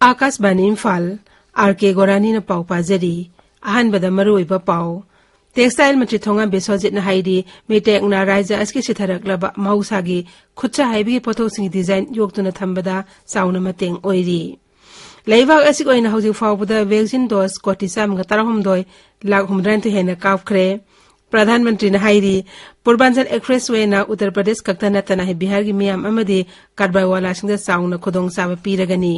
Akashvani Imphal R K गोरानी न पाउ पाजरी अहनबदा मरुइबा पाउ टेक्सटाइल मंत्री थोंगा बेसोजित न हाइदी मेटेक ना राज्य अस्की सिथरकलबा महौसागी खुच्चा हाइबी पोथोसिंग डिजाइन योक्तुना थंबदा साउना मतेंग ओइरी लेबाग असि ओइना हौजिक फाउबदा वैक्सीन डोज कोटी सामगा 13 लाख 100 हेना काफख्रे प्रधानमंत्री न हाइदी पूर्वांचल एक्सप्रेसवे ना उत्तर प्रदेश कक्ता नतना है बिहार की मियाम अमदी कार्बावाला सिंग साउना खुदोंग साबा पीरगनी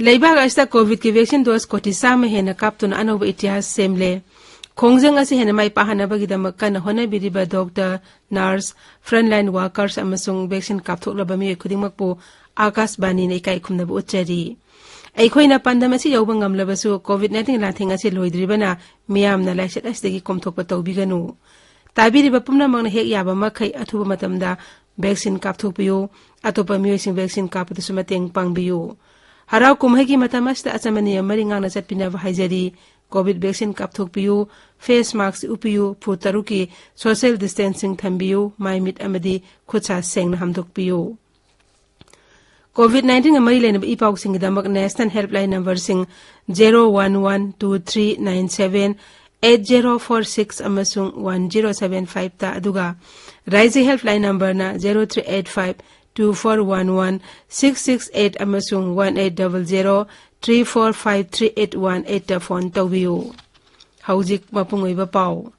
लेबाग अस्ता कोविड की वैक्सीन डोज कोटी साम हेना काप्तुन अनोब इतिहास सेमले खोंगजंग असे हेना माइ पाहनबगिदमक कन होनबिरिबा डॉक्टर नर्स फ्रंटलाइन वर्कर्स अमसुंग वैक्सीन काप्थोकलबा मिय खुदिमकपो आकाशवाणी ने इकाई खुमनब उच्चरी अखोइना पंदम असे यौब ngamlabsu covid-19 लाथेंग असे लोइद्रिबना मियामना लाइसेट अस्तेगी कोमथोकपा तौबिगनु ताबिरिबा पुमनामंगना हेक याबा मखै अथुबा मतमदा वैक्सीन काप्थोकपियो अतोपा मियसिंग वैक्सीन कापदसु मतेंग पांगबियो हराव कुमहगी मतमस्ता अचमनी मरिंगांगना चटपिनबा हाइजरी कोविड वैक्सीन काप्थोकपियो फेस मास्क उपियो फुतरु की सोशल डिस्टेंसिंग थंबियो माइमिट अमदी खुचा सेंग हमदोकपियो COVID-19 amari lena ipaw singdamak national helpline number sing 0112397 8046 amasung 1075 ta aduga Raise helpline number na 0385 2411 668 amasung 1800 3453818 ta phone tawbiyo haujik mapungoiba paw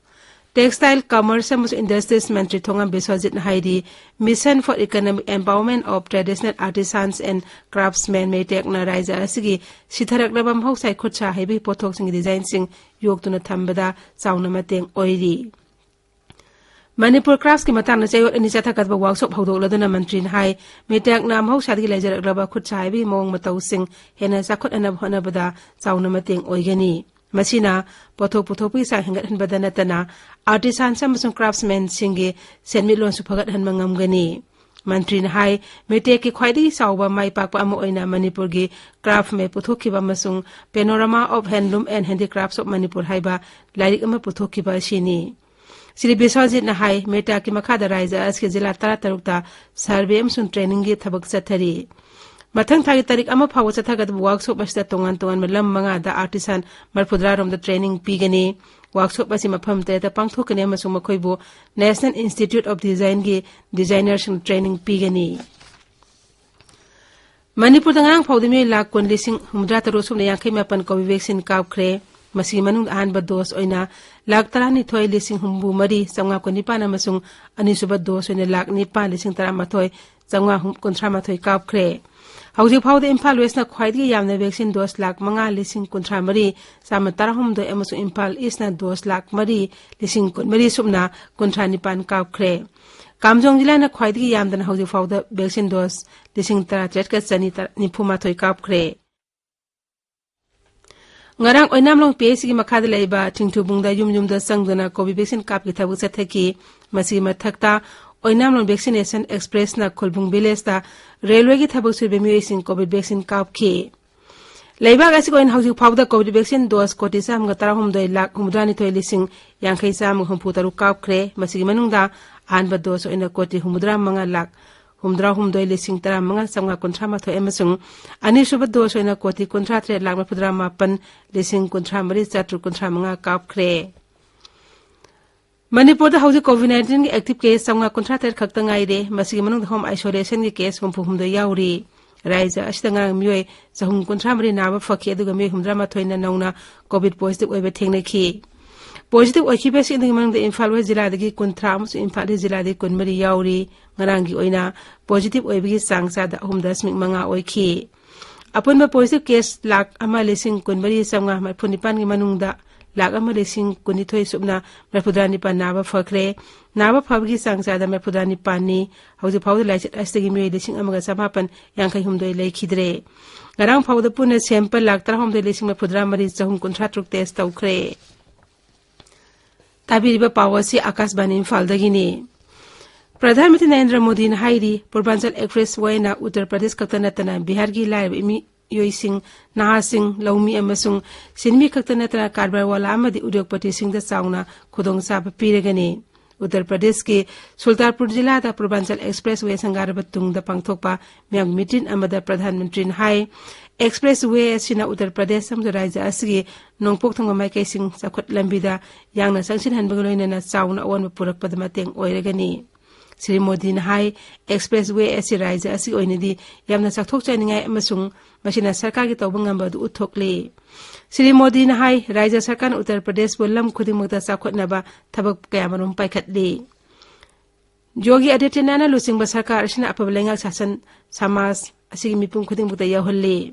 Textile Commerce and Industries Ministry Thonga Biswajit Haidi Mission for Economic Empowerment of Traditional Artisans and Craftsmen may take na rise asigi sitharak labam housai khutcha hebi pothok sing design sing yoktuna thambada sauna mateng oiri Manipur Crafts ki matang na chayot ani chathakat ba workshop hodokladuna mantri hai metek nam housadi lejarak laba khutcha hebi mong matau sing hena sakhot anab honabada sauna mateng oigani Masina pothok pothopi sa hingat hanbada natana artisans amasung craftsmen singi senmilon suphagat hanmangam gani mantri na hai mete ki khwaidi sawba mai pakpa amo oina Manipur gi craft me puthokhiba amasung panorama of handloom and handicrafts of Manipur haiba lairik ama puthokhiba shini Sri Biswajit na hai meta ki makhada raija aske jila 13 ta survey amasung training gi thabak chathari Mathang thagi tarik ama phawa chathagat workshop basta tongan malam manga da artisan marphudra rom da training pigani workshop basi mapham te ta pangthokane amasung makhoibo National Institute of Design gi designers training pigani Manipur dangang phawdimi lak kon lising humdra taro sum ya khai mapan covid vaccine kap khre masi manung an ba dos oina lak tarani thoi lising humbu mari sanga ko nipan amasung ani suba dos oina lak nipan lising tara mathoi sanga hum kontra mathoi kap khre Hauji Pau the Imphal West na Khwaidi Yamna vaccine dose lakh manga lising kuntra mari sama tarahum do emasu Imphal East na dose lakh mari lising kun mari subna kuntra nipan kap khre Kamjong jila na Khwaidi Yamna Hauji Pau the vaccine dose lising tara chet ka chani tar nipuma thoi kap khre Ngarang oinam long PSC ki makhad laiba thingthu bungda yum da sangdona COVID vaccine kap ki thabu chathaki masi mathakta Oinam long vaccination express na Khulbung village ta railway ki thabak sui bemi sing covid vaccine kap khi Leibag asi koin hauji phawda covid vaccine dose koti sam ga 13 lakh humdani thoi lising yankhai sam humpu taru kap khre masigi manungda anba dose oina koti humdra manga lakh humdra humdoi lising tara manga samga kontra ma thoi emasung ani suba dose oina koti kontra 3 lakh mapudra mapan lising kontra mari chatru kontra manga kap khre Manipur da hauji COVID-19 ki active case samga contractor khakta ngaire masigi manung home isolation ki case humpu humdo yauri raija ashtanga myoi sahum kontra mari naba fakhi aduga me humdra ma thoina nauna covid positive oibe thengna khi positive oichi besi indi manung da Imphal West jila dagi kontra amus Imphal jila dagi konmari yauri ngarangi oina positive oibe gi sangsa da 3 manga oikhi apun ma positive case lak ama lising konmari samga ma phunipan gi manung da lakh अमा लिसिंग कुनिथोई सुबना मरफुद्रा निपान नाबा फखरे नाबा फबगी सांगचादा मरफुद्रा निपानी हौजि फाउद लाइचत अस्तेगी मियोई लिसिंग अमगा समापन यांखै हुमदोई लेखिद्रे ngarang phawda puna sample lakh tarahom de lising mafudra mari chahum kunthra truk test tawkhre tabiriba pawasi akashbani Imphal dagini Pradhan Mantri Narendra Modi na hairi Purbanchal Expressway na Uttar Pradesh kaktanatana Bihar gi laib imi yoising nahasing laumi amasung sinmi kaktanatana karbar wala amadi udyogpati sing da chauna khudong sa piragani Uttar Pradesh ke Sultanpur jila da Purbanchal Expressway sangaraba tungda pangthokpa myang meeting amada Pradhan Mantri na hai Expressway asina Uttar Pradesh samja raja asigi nongpok thangma mai kaising sakhot lambida yangna sangsin hanbagloina na chauna awan purakpada mateng oiragani Sri Modi na hai Expressway asi raja asi oinidi yamna sakthok chaningai amasung masina sarkar gi tawbang ngamba du uthokle Sri Modi na hai raja sarkar Uttar Pradesh bolam khudimukta sakhotnaba thabak kayamarum paikhatle Yogi Adityanath na lusing ba sarkar asina apabalenga sasan samas asigi mipum khudimukta yaholle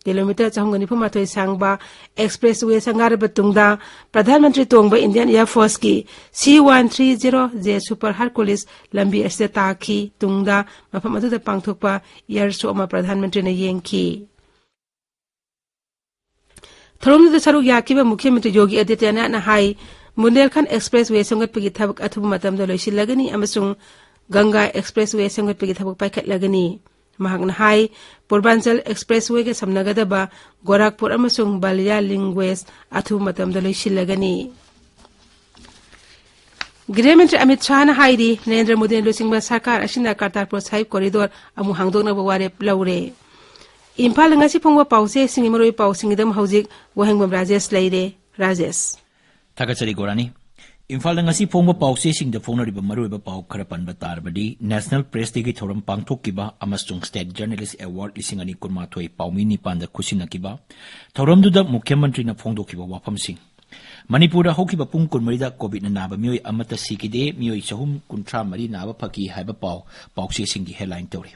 kilometer chahungani phumathoi sangba expressway sangaraba tungda Pradhan Mantri tongba Indian Air Force ki C130J Super Hercules lambi asida takhi tungda mafam aduda pangthokpa air show ma Pradhan Mantri na yengki Tharumda saruk yakiba Mukhyamantri Yogi Adityanath na hai Bundelkhand Expressway sangatpagi thabak athubu matamda loisilagani amasung Ganga Expressway sangatpagi thabak paikhatlagani Mahagna hai Purbanchal Expressway ke samnagadaba Gorakhpur amasung Balia Lingues athu matamda loisilagani Gৃহমন্ত্রী Amit Shah na hairi Narendra Modi lusingba sarkar asina Kartarpur Sahib corridor amu hangdokna ware laure Imphal ngasi phongwa pause singimoroi pausingidam haujik Wahengbam Rajesh leire Rajesh Thagachari Gorani Imphal ngasi phongwa pause singda phonariba maruiba pau khara panba tarbadi National Press Day gi thoram pangthokkiba amasung State Journalist Award lisingani kurmathoi paumini panda khusinakiba thoramduda Mukhyamantri na phongdokkiba wafamsing Manipura hokiba pung kunmarida COVID na naba mioi amata sikide mioi chahum kuntra mari naba phaki haiba pause singi headline tore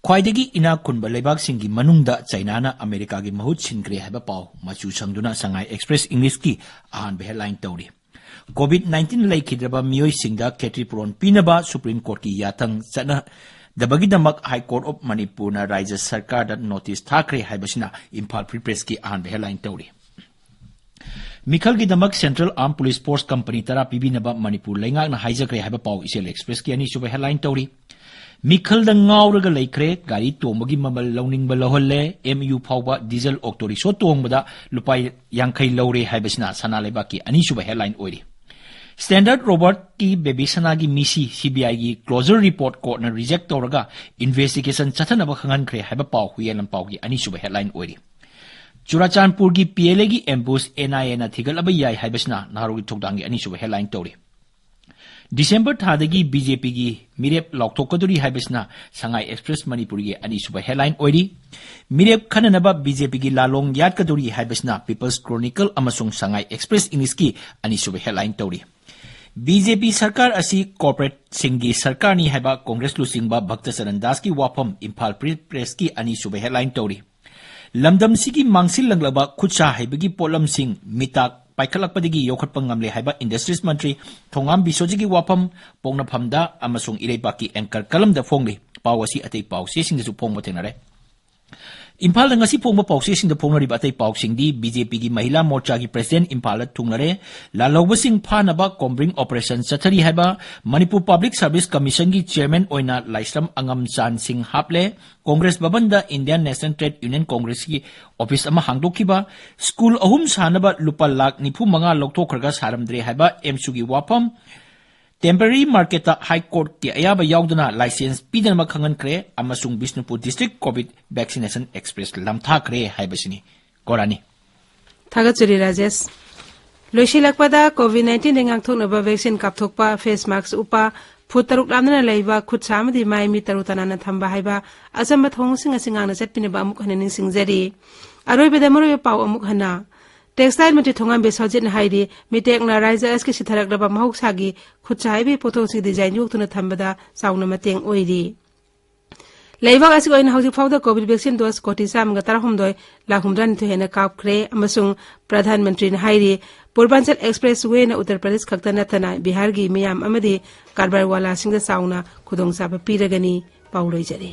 Khwaidagi ina kunba leibak singi manungda China na America gi mahut sinkre haiba pau machu sangduna Shanghai Express English ki ahan headline tore COVID-19 laikhidraba mioi singda Ketri Puron Pinaba Supreme Court ki yatang chana dabagidamak High Court of Manipur na Raja Sarkar da notice thakre haibasina Imphal Free Press ki ahan headline tore Mikhal ki damak Central Armed Police Force Company tara pibinaba Manipur laingak na hijakre haiba pau Isel Express ki ani suba headline tore Mikhal da ngauraga laikre gari tombagi mamal launingbal laholle MU phawba diesel octo rickshaw tongbada lupai yankhai laure haibasina sanaleba ki ani suba headline oiri Standard Robert ki baby sanagi misi CBI gi closure report court na reject toraga investigation chathanaba khangan khre haiba pau huyelam pau gi ani suba headline oiri Churachandpur gi PLA gi ambush NIA na thigalaba yai haibasna naharugi thokdangi ani suba headline tori December thadagi BJP gi mirep lokthokaduri haibasna Shanghai Express Manipuri gi ani suba headline oiri mirep khananaba BJP gi lalong yatkaduri haibasna People's Chronicle amasung Shanghai Express English ki ani suba headline tori BJP sarkar asi corporate singi sarkar ni haiba Congress lusingba Bhakta Saran Das ki wafam Imphal Free Press ki ani suba headline tori Lamdam sigi mangsil langlaba khutsa haibagi polam sing mitak paikhalakpadigi yokhatpa ngamle haiba Industries Mantri Thongam Bisojigi wafam pongna phamda amasung ireipaki anchor kalamda phongli pawasi atei pawse singsu phongma thenare Imphal da ngasi phongba pawse singda phongnari ba atei pawsing di BJP gi Mahila Morcha gi President Imphal thungnare la lawba sing phanaba combring operation chathari haiba Manipur Public Service Commission gi Chairman oina Laisram Angam Chan Singh haple Congress babanda Indian National Trade Union Congress ki office ama hangdokkiba school ahum sanaba lupa lakh 95 lokthokraga saramdre haiba MSU gi wafam Temporary market High Court ki ayaba yauduna license pidana khangan kre amasung Bishnupur District COVID Vaccination Express lamtha kre haibasini Gorani Thagachuri Rajesh Loisilakpada COVID-19 dengang thoknaba vaccine kapthokpa face mask upa Futaruk lamna leiba khutsamadi mai mi tarutanana thamba haiba asamba thongsinga singana setpinaba amuk hanin singjari aroibeda morobe pau amuk hana Textile Mantri Thongam Besojit hairi mitek na raisa aski sitharakdaba mahuksagi khutchaibi pothosig design yuktuna thambada sauna mateng oiri लेबाक असि ओइन हौजिक फाउदा Covid vaccine dose कोटी सामगा 13,1,32,000 हेना कापख्रे अमसुंग प्रधानमंत्री ने हाइरि Purvanchal express way न उत्तर प्रदेश खक्ता नथना बिहार की मियाम अमदी कारबार वाला सिंग साउना खुदोंग साबा पीरगनी पाउलोइजरे।